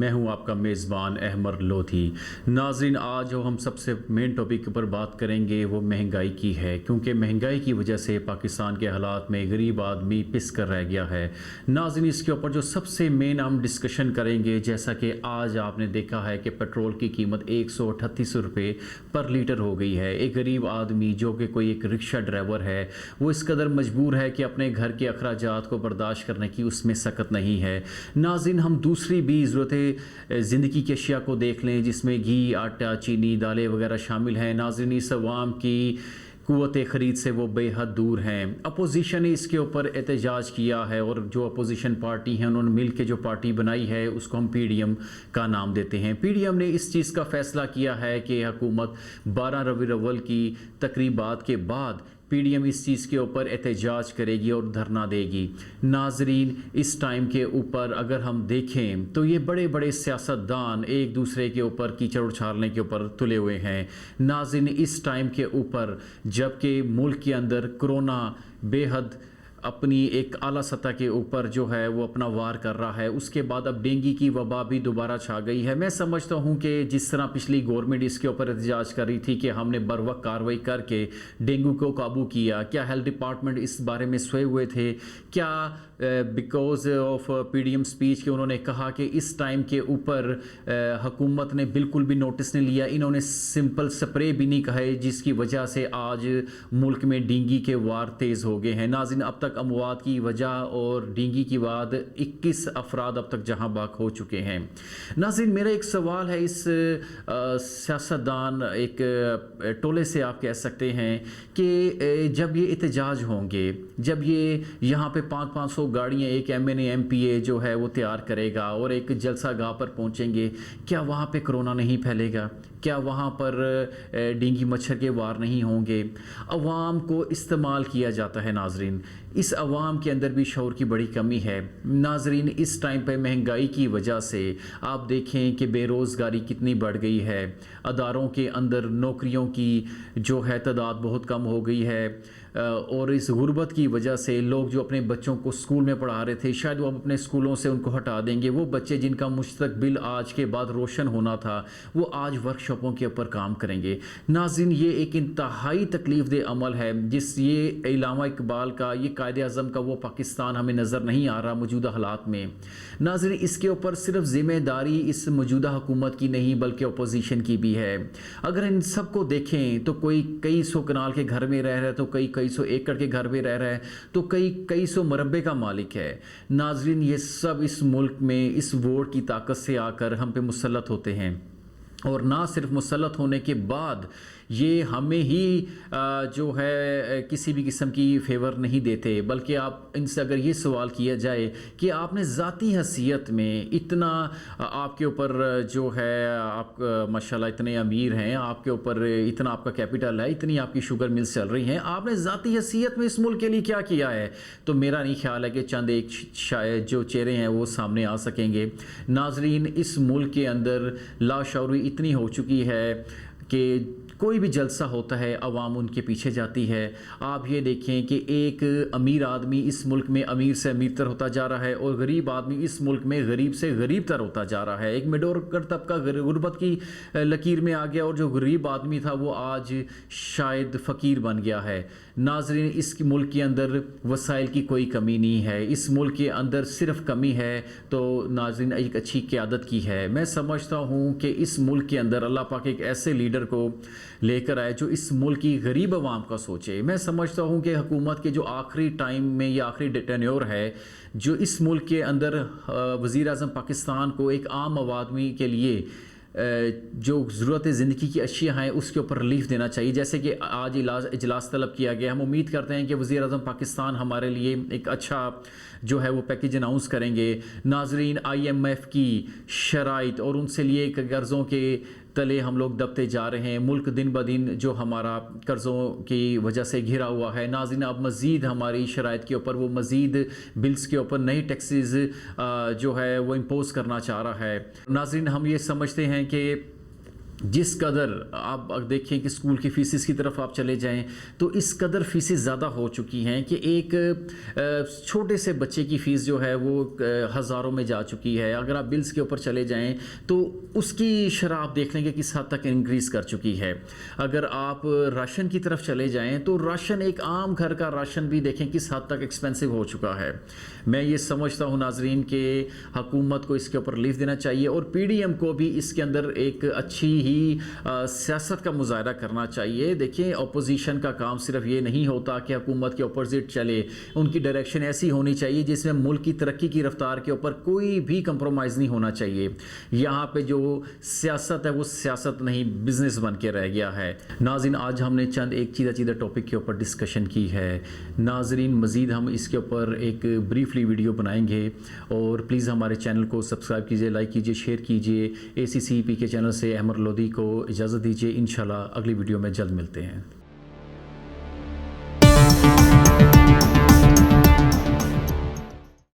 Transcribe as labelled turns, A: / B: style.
A: میں ہوں آپ کا میزبان احمد لودھی۔ ناظرین، آج جو ہم سب سے مین ٹاپک پر بات کریں گے وہ مہنگائی کی ہے، کیونکہ مہنگائی کی وجہ سے پاکستان کے حالات میں غریب آدمی پس کر رہ گیا ہے۔ ناظرین، اس کے اوپر جو سب سے مین ہم ڈسکشن کریں گے، جیسا کہ آج آپ نے دیکھا ہے کہ پیٹرول کی قیمت 138 روپے پر لیٹر ہو گئی ہے۔ ایک غریب آدمی جو کہ کوئی ایک رکشہ ڈرائیور ہے، وہ اس قدر مجبور ہے کہ اپنے گھر کے اخراجات کو برداشت کرنے کی اس میں سکت نہیں ہے۔ ناظرین، ہم دوسری بھی ضرورت زندگی کی اشیاء کو دیکھ لیں، جس میں گھی، آٹا، چینی، دالیں وغیرہ شامل ہیں۔ ناظرین، اس عوام کی قوت خرید سے وہ بے حد دور ہیں۔ اپوزیشن نے اس کے اوپر احتجاج کیا ہے، اور جو اپوزیشن پارٹی ہیں انہوں نے مل کے جو پارٹی بنائی ہے اس کو ہم پی ڈی ایم کا نام دیتے ہیں۔ پی ڈی ایم نے اس چیز کا فیصلہ کیا ہے کہ حکومت 12 ربیع الاول کی تقریبات کے بعد پی ڈی ایم اس چیز کے اوپر احتجاج کرے گی اور دھرنا دے گی۔ ناظرین، اس ٹائم کے اوپر اگر ہم دیکھیں تو یہ بڑے بڑے سیاستدان ایک دوسرے کے اوپر کیچڑ اچھالنے کے اوپر تلے ہوئے ہیں۔ ناظرین، اس ٹائم کے اوپر جبکہ ملک کے اندر کرونا بے حد اپنی ایک اعلیٰ سطح کے اوپر جو ہے وہ اپنا وار کر رہا ہے، اس کے بعد اب ڈینگی کی وبا بھی دوبارہ چھا گئی ہے۔ میں سمجھتا ہوں کہ جس طرح پچھلی گورنمنٹ اس کے اوپر احتجاج کر رہی تھی کہ ہم نے بروقت کارروائی کر کے ڈینگو کو قابو کیا، کیا ہیلتھ ڈپارٹمنٹ اس بارے میں سوئے ہوئے تھے؟ کیا because of P D M speech کہ انہوں نے کہا کہ اس ٹائم کے اوپر حکومت نے بالکل بھی نوٹس نہیں لیا، انہوں نے سمپل سپرے بھی نہیں کہے، جس کی وجہ سے آج ملک میں ڈینگی کے وار تیز ہو گئے ہیں۔ ناظرین، اب تک اموات کی وجہ اور ڈینگی کی بعد 21 افراد اب تک جہاں باک ہو چکے ہیں۔ ناظرین، میرا ایک سوال ہے اس سیاستدان ایک ٹولے سے آپ کہہ سکتے ہیں کہ جب یہ احتجاج ہوں گے، جب یہ یہاں پہ 500 گاڑیاں ایک M N A M P A جو ہے وہ تیار کرے گا اور ایک جلسہ گاہ پر پہنچیں گے، کیا وہاں پہ کرونا نہیں پھیلے گا؟ کیا وہاں پر ڈینگی مچھر کے وار نہیں ہوں گے؟ عوام کو استعمال کیا جاتا ہے۔ ناظرین، اس عوام کے اندر بھی شعور کی بڑی کمی ہے۔ ناظرین، اس ٹائم پہ مہنگائی کی وجہ سے آپ دیکھیں کہ بے روزگاری کتنی بڑھ گئی ہے، اداروں کے اندر نوکریوں کی جو ہے تعداد بہت کم ہو گئی ہے، اور اس غربت کی وجہ سے لوگ جو اپنے بچوں کو اسکول میں پڑھا رہے تھے، شاید وہ اب اپنے اسکولوں سے ان کو ہٹا دیں گے۔ وہ بچے جن کا مستقبل آج کے بعد روشن ہونا تھا، وہ آج ورک شاپوں کے اوپر کام کریں گے۔ ناظرین، یہ ایک انتہائی تکلیف دہ عمل ہے، یہ علامہ اقبال کا، یہ قائد اعظم کا وہ پاکستان ہمیں نظر نہیں آ رہا موجودہ حالات میں۔ ناظرین، اس کے اوپر صرف ذمہ داری اس موجودہ حکومت کی نہیں بلکہ اپوزیشن کی بھی ہے۔ اگر ان سب کو دیکھیں تو کوئی کئی سو کنال کے گھر میں رہ رہا ہے، تو کئی سو ایکڑ کے گھر میں رہ رہا ہے، تو کئی سو مربے کا مالک ہے۔ ناظرین، یہ سب اس ملک میں اس ووٹ کی طاقت سے آ کر ہم پہ مسلط ہوتے ہیں، اور نہ صرف مسلط ہونے کے بعد یہ ہمیں ہی جو ہے کسی بھی قسم کی فیور نہیں دیتے، بلکہ آپ ان سے اگر یہ سوال کیا جائے کہ آپ نے ذاتی حیثیت میں اتنا آپ کے اوپر جو ہے آپ ماشاءاللہ اتنے امیر ہیں، آپ کے اوپر اتنا آپ کا کیپٹل ہے، اتنی آپ کی شوگر ملز چل رہی ہیں، آپ نے ذاتی حیثیت میں اس ملک کے لیے کیا کیا ہے؟ تو میرا نہیں خیال ہے کہ چند ایک شاید جو چہرے ہیں وہ سامنے آ سکیں گے۔ ناظرین، اس ملک کے اندر لاشعوری اتنی ہو چکی ہے کہ کوئی بھی جلسہ ہوتا ہے عوام ان کے پیچھے جاتی ہے۔ آپ یہ دیکھیں کہ ایک امیر آدمی اس ملک میں امیر سے امیر تر ہوتا جا رہا ہے، اور غریب آدمی اس ملک میں غریب سے غریب تر ہوتا جا رہا ہے۔ ایک میڈوکر طبقہ غربت کی لکیر میں آ گیا، اور جو غریب آدمی تھا وہ آج شاید فقیر بن گیا ہے۔ ناظرین، اس ملک کے اندر وسائل کی کوئی کمی نہیں ہے، اس ملک کے اندر صرف کمی ہے تو ناظرین ایک اچھی قیادت کی ہے۔ میں سمجھتا ہوں کہ اس ملک کے اندر اللہ پاک ایک ایسے لیڈر کو لے کر آئے جو اس ملک کی غریب عوام کا سوچے۔ میں سمجھتا ہوں کہ حکومت کے جو آخری ٹائم میں یا آخری ٹینیور ہے، جو اس ملک کے اندر وزیر اعظم پاکستان کو ایک عام آدمی کے لیے جو ضرورت زندگی کی اشیاء ہیں اس کے اوپر ریلیف دینا چاہیے، جیسے کہ آج اجلاس طلب کیا گیا۔ ہم امید کرتے ہیں کہ وزیر اعظم پاکستان ہمارے لیے ایک اچھا جو ہے وہ پیکیج اناؤنس کریں گے۔ ناظرین، آئی ایم ایف کی شرائط اور ان سے لیے قرضوں کے تلے ہم لوگ دبتے جا رہے ہیں، ملک دن بدن جو ہمارا قرضوں کی وجہ سے گھرا ہوا ہے۔ ناظرین، اب مزید ہماری شرائط کے اوپر وہ مزید بلز کے اوپر نئی ٹیکسز جو ہے وہ امپوز کرنا چاہ رہا ہے۔ ناظرین، ہم یہ سمجھتے ہیں کہ جس قدر آپ دیکھیں کہ اسکول کی فیسز کی طرف آپ چلے جائیں تو اس قدر فیسز زیادہ ہو چکی ہیں کہ ایک چھوٹے سے بچے کی فیس جو ہے وہ ہزاروں میں جا چکی ہے. اگر آپ بلز کے اوپر چلے جائیں تو اس کی شرح آپ دیکھ لیں گے کس حد تک انکریز کر چکی ہے. اگر آپ راشن کی طرف چلے جائیں تو راشن، ایک عام گھر کا راشن بھی دیکھیں کس حد تک ایکسپینسو ہو چکا ہے. میں یہ سمجھتا ہوں ناظرین کہ حکومت کو اس کے اوپر ریلیف دینا چاہیے اور پی ڈی ایم کو بھی اس کے اندر ایک اچھی ہی سیاست کا مظاہرہ کرنا چاہیے. دیکھیں اپوزیشن کا کام صرف یہ نہیں ہوتا کہ حکومت کے اپوزٹ چلے، ان کی ڈائریکشن ایسی ہونی چاہیے جس میں ملک کی ترقی کی رفتار کے اوپر کوئی بھی کمپرومائز نہیں ہونا چاہیے. یہاں پہ جو سیاست ہے وہ سیاست نہیں، بزنس بن کے رہ گیا ہے. ناظرین آج ہم نے چند ایک چیدہ ٹاپک کے اوپر ڈسکشن کی ہے. ناظرین مزید ہم اس کے اوپر ایک بریفلی ویڈیو بنائیں گے اور پلیز ہمارے چینل کو سبسکرائب کیجئے، لائک کیجئے، شیئر کیجئے. ACCP کے چینل سے احمد لودھی کو اجازت دیجیے. انشاءاللہ اگلی ویڈیو میں جلد ملتے ہیں.